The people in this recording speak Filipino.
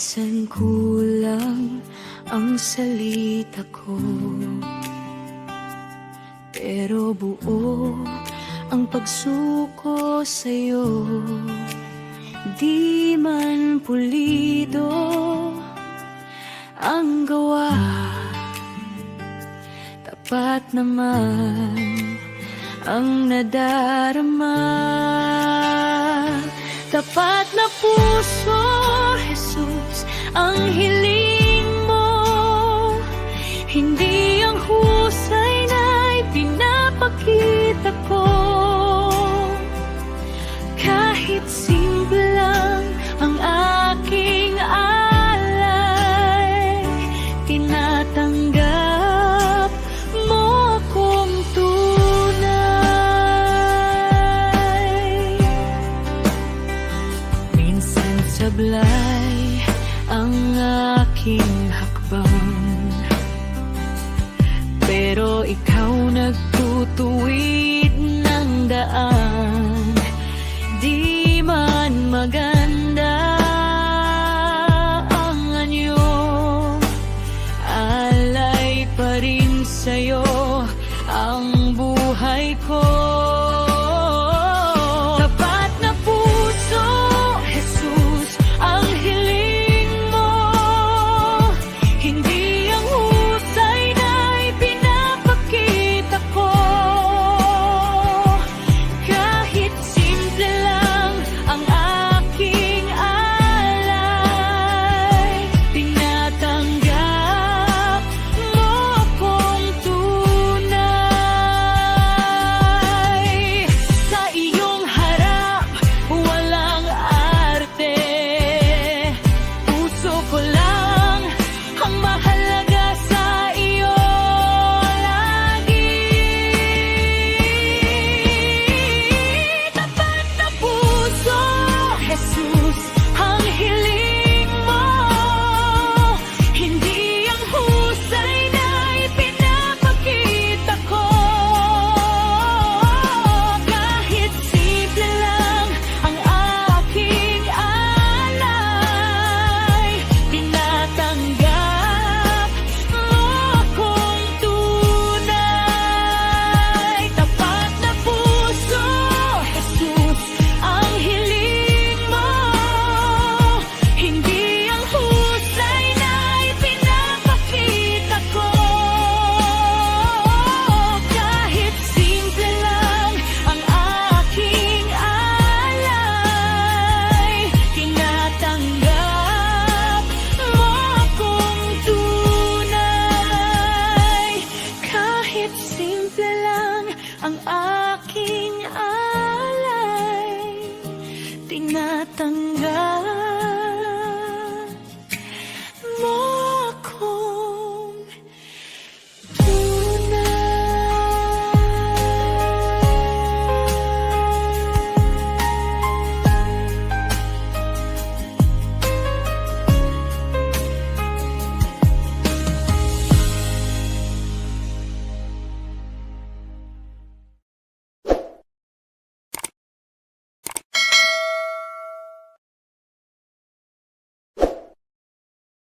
Minsan kulang ang salita ko, pero buo ang pagsuko sa'yo. Di man pulido ang gawa, tapat naman ang nadarama. Tapat na puso, Jesus, ang hiling mo. Hindi ang husay na ipinapakita ko. Kahit simple lang ang aking alay, tinatanggap mo kong tunay. Minsan sablay ang aking hakbang, pero ikaw nagtutuwid.